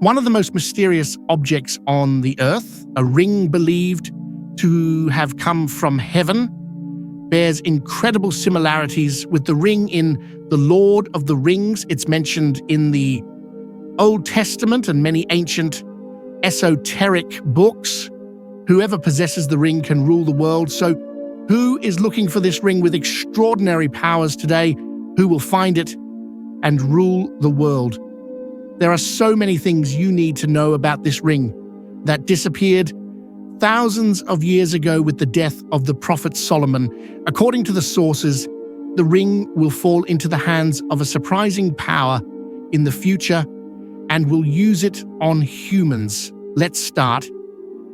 One of the most mysterious objects on the earth, a ring believed to have come from heaven, bears incredible similarities with the ring in The Lord of the Rings. It's mentioned in the Old Testament and many ancient esoteric books. Whoever possesses the ring can rule the world. So who is looking for this ring with extraordinary powers today? Who will find it and rule the world? There are so many things you need to know about this ring that disappeared thousands of years ago with the death of the prophet Solomon. According to the sources, the ring will fall into the hands of a surprising power in the future and will use it on humans. Let's start,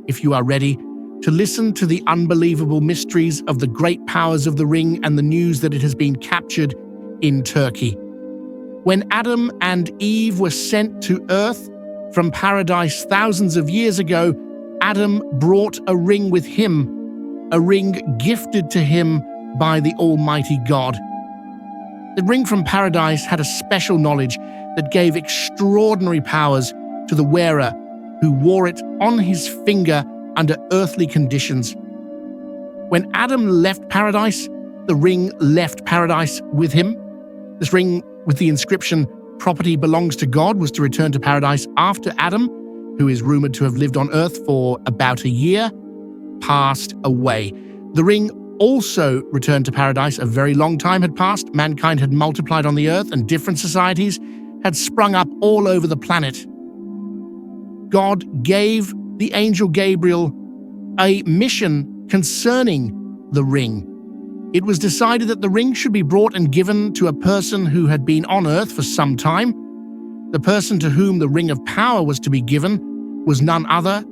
if you are ready, to listen to the unbelievable mysteries of the great powers of the ring and the news that it has been captured in Turkey. When Adam and Eve were sent to earth from paradise thousands of years ago, Adam brought a ring with him, a ring gifted to him by the Almighty God. The ring from paradise had a special knowledge that gave extraordinary powers to the wearer who wore it on his finger under earthly conditions. When Adam left paradise, the ring left paradise with him. This ring with the inscription, "Property belongs to God," was to return to paradise after Adam, who is rumored to have lived on earth for about a year, passed away. The ring also returned to paradise. A very long time had passed. Mankind had multiplied on the earth and different societies had sprung up all over the planet. God gave the angel Gabriel a mission concerning the ring. It was decided that the ring should be brought and given to a person who had been on earth for some time. The person to whom the ring of power was to be given was none other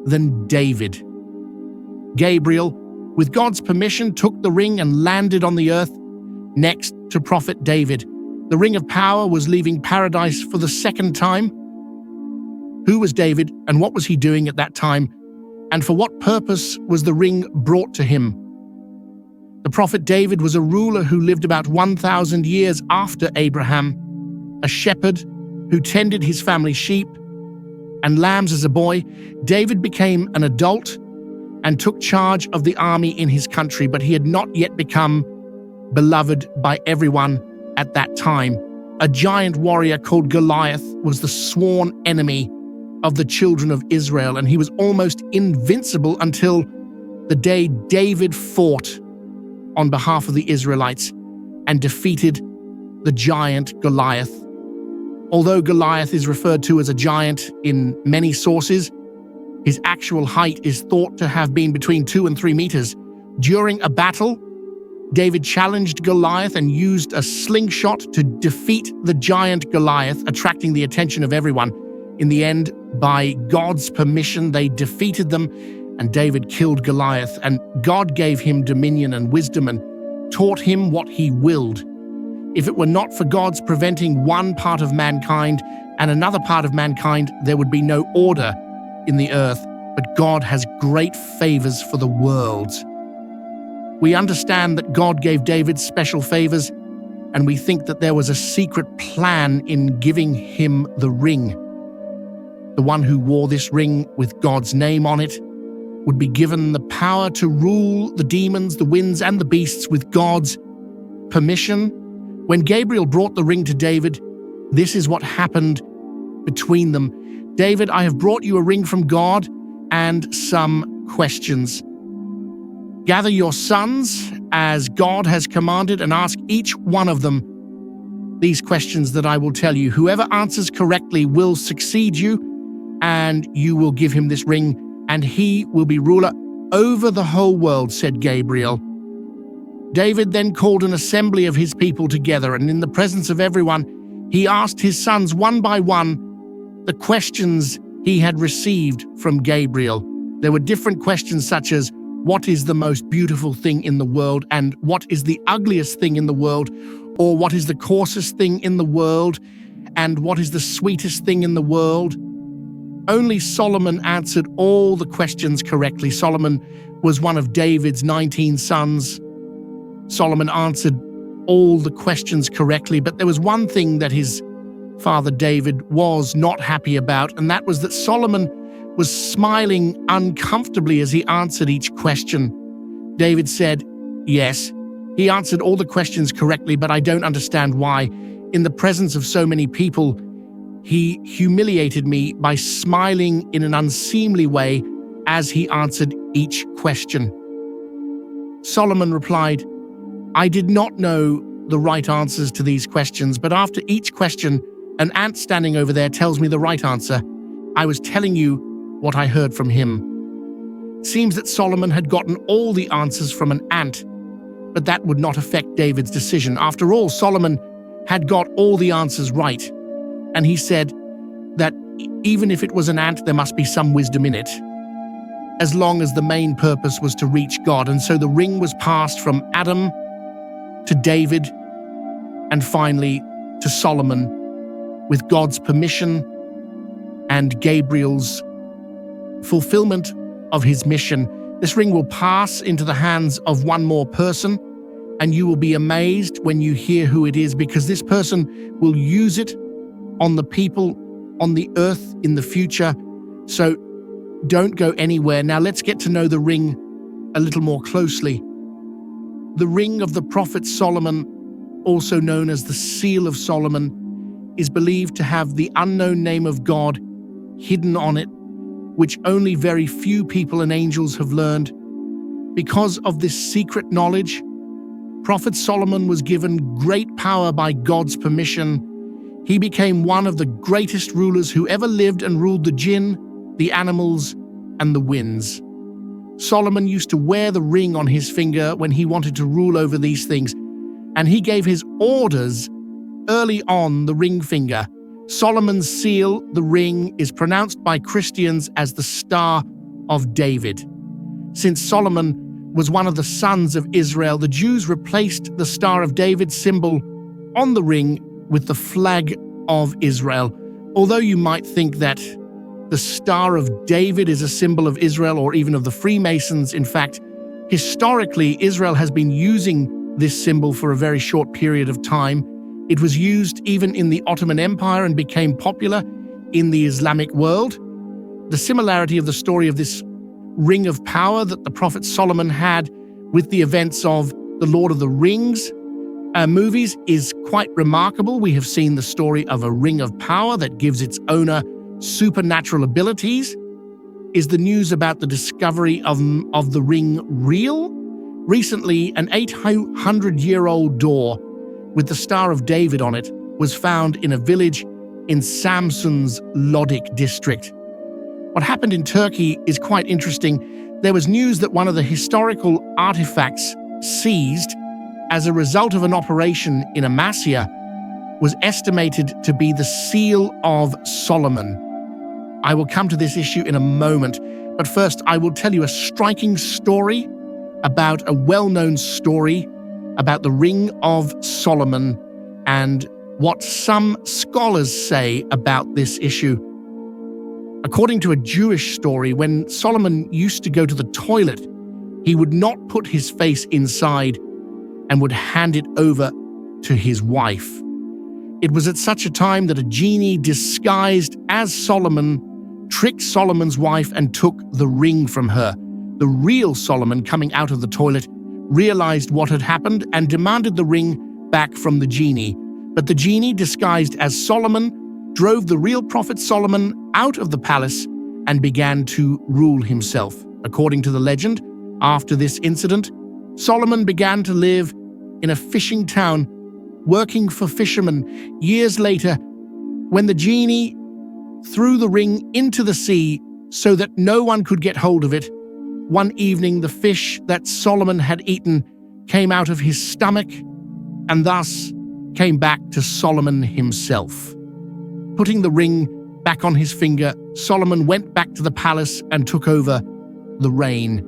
than David. Gabriel, with God's permission, took the ring and landed on the earth next to Prophet David. The ring of power was leaving paradise for the second time. Who was David and what was he doing at that time? And for what purpose was the ring brought to him? The prophet David was a ruler who lived about 1,000 years after Abraham, a shepherd who tended his family's sheep and lambs as a boy. David became an adult and took charge of the army in his country, but he had not yet become beloved by everyone at that time. A giant warrior called Goliath was the sworn enemy of the children of Israel, and he was almost invincible until the day David fought on behalf of the Israelites and defeated the giant Goliath. Although Goliath is referred to as a giant in many sources, his actual height is thought to have been between 2 and 3 meters. During a battle, David challenged Goliath and used a slingshot to defeat the giant Goliath, attracting the attention of everyone. In the end, by God's permission, they defeated them, and David killed Goliath, and God gave him dominion and wisdom and taught him what he willed. If it were not for God's preventing one part of mankind and another part of mankind, there would be no order in the earth, but God has great favors for the world. We understand that God gave David special favors, and we think that there was a secret plan in giving him the ring. The one who wore this ring with God's name on it would be given the power to rule the demons, the winds, and the beasts with God's permission. When Gabriel brought the ring to David, this is what happened between them. "David, I have brought you a ring from God and some questions. Gather your sons as God has commanded and ask each one of them these questions that I will tell you. Whoever answers correctly will succeed you, and you will give him this ring, and he will be ruler over the whole world," said Gabriel. David then called an assembly of his people together, and in the presence of everyone, he asked his sons one by one the questions he had received from Gabriel. There were different questions such as, what is the most beautiful thing in the world, and what is the ugliest thing in the world, or what is the coarsest thing in the world, and what is the sweetest thing in the world? Only Solomon answered all the questions correctly. Solomon was one of David's 19 sons. Solomon answered all the questions correctly, but there was one thing that his Father David was not happy about, and that was that Solomon was smiling uncomfortably as he answered each question. David said, "Yes, he answered all the questions correctly, but I don't understand why. In the presence of so many people, he humiliated me by smiling in an unseemly way as he answered each question." Solomon replied, "I did not know the right answers to these questions, but after each question, an ant standing over there tells me the right answer. I was telling you what I heard from him." It seems that Solomon had gotten all the answers from an ant, but that would not affect David's decision. After all, Solomon had got all the answers right, and he said that even if it was an ant, there must be some wisdom in it, as long as the main purpose was to reach God. And so the ring was passed from Adam to David and finally to Solomon with God's permission and Gabriel's fulfillment of his mission. This ring will pass into the hands of one more person, and you will be amazed when you hear who it is, because this person will use it on the people on the earth in the future. So don't go anywhere. Now let's get to know the ring a little more closely. The ring of the prophet Solomon, also known as the Seal of Solomon, is believed to have the unknown name of God hidden on it, which only very few people and angels have learned. Because of this secret knowledge, Prophet Solomon was given great power by God's permission. He became one of the greatest rulers who ever lived and ruled the jinn, the animals, and the winds. Solomon used to wear the ring on his finger when he wanted to rule over these things, and he gave his orders early on the ring finger. Solomon's seal, the ring, is pronounced by Christians as the Star of David. Since Solomon was one of the sons of Israel, the Jews replaced the Star of David symbol on the ring with the flag of Israel. Although you might think that the Star of David is a symbol of Israel or even of the Freemasons, in fact, historically, Israel has been using this symbol for a very short period of time. It was used even in the Ottoman Empire and became popular in the Islamic world. The similarity of the story of this ring of power that the Prophet Solomon had with the events of the Lord of the Rings movies is quite remarkable. We have seen the story of a ring of power that gives its owner supernatural abilities. Is the news about the discovery of the ring real? Recently, an 800-year-old door with the Star of David on it was found in a village in Samsun's Lodik district. What happened in Turkey is quite interesting. There was news that one of the historical artifacts seized as a result of an operation in Amasya was estimated to be the Seal of Solomon. I will come to this issue in a moment, but first I will tell you a striking story about a well-known story about the Ring of Solomon and what some scholars say about this issue. According to a Jewish story, when Solomon used to go to the toilet, he would not put his face inside and would hand it over to his wife. It was at such a time that a genie disguised as Solomon tricked Solomon's wife and took the ring from her. The real Solomon, coming out of the toilet, realized what had happened and demanded the ring back from the genie. But the genie, disguised as Solomon, drove the real prophet Solomon out of the palace and began to rule himself. According to the legend, after this incident, Solomon began to live in a fishing town, working for fishermen. Years later, when the genie threw the ring into the sea so that no one could get hold of it, one evening the fish that Solomon had eaten came out of his stomach and thus came back to Solomon himself. Putting the ring back on his finger, Solomon went back to the palace and took over the reign.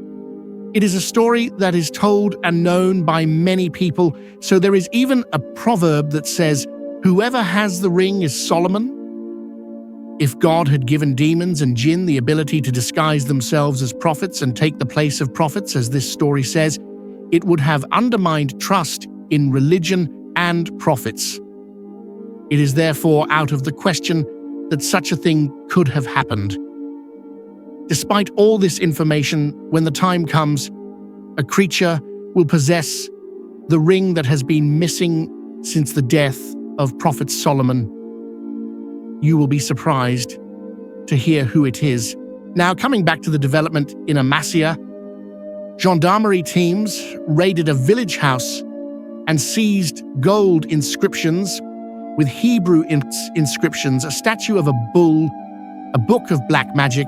It is a story that is told and known by many people, so there is even a proverb that says, "Whoever has the ring is Solomon." If God had given demons and jinn the ability to disguise themselves as prophets and take the place of prophets, as this story says, it would have undermined trust in religion and prophets. It is therefore out of the question that such a thing could have happened. Despite all this information, when the time comes, a creature will possess the ring that has been missing since the death of Prophet Solomon. You will be surprised to hear who it is. Now, coming back to the development in Amasya, gendarmerie teams raided a village house and seized gold inscriptions with Hebrew inscriptions, a statue of a bull, a book of black magic,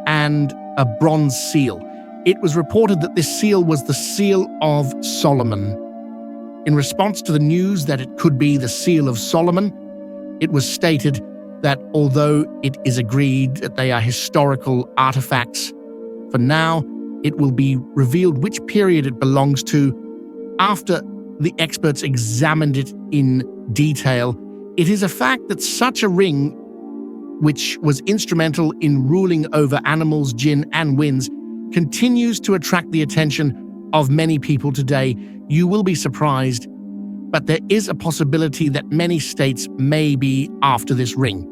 and a bronze seal. It was reported that this seal was the seal of Solomon. In response to the news that it could be the seal of Solomon, it was stated that although it is agreed that they are historical artifacts, for now it will be revealed which period it belongs to after the experts examined it in detail. It is a fact that such a ring, which was instrumental in ruling over animals, jinn, and winds, continues to attract the attention of many people today. You will be surprised, but there is a possibility that many states may be after this ring.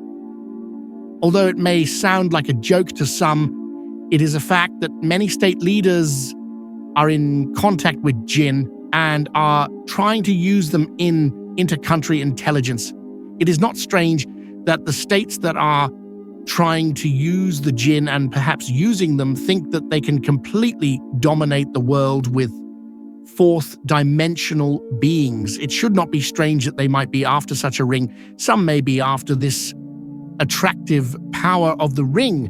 Although it may sound like a joke to some, it is a fact that many state leaders are in contact with jinn and are trying to use them in inter-country intelligence. It is not strange that the states that are trying to use the jinn and perhaps using them think that they can completely dominate the world with fourth-dimensional beings. It should not be strange that they might be after such a ring. Some may be after this attractive power of the ring.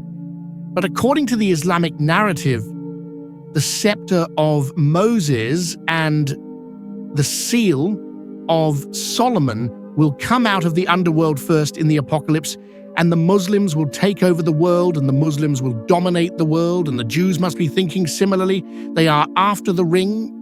But according to the Islamic narrative, the scepter of Moses and the seal of Solomon will come out of the underworld first in the apocalypse, and the Muslims will take over the world, and the Muslims will dominate the world, and the Jews must be thinking similarly. They are after the ring,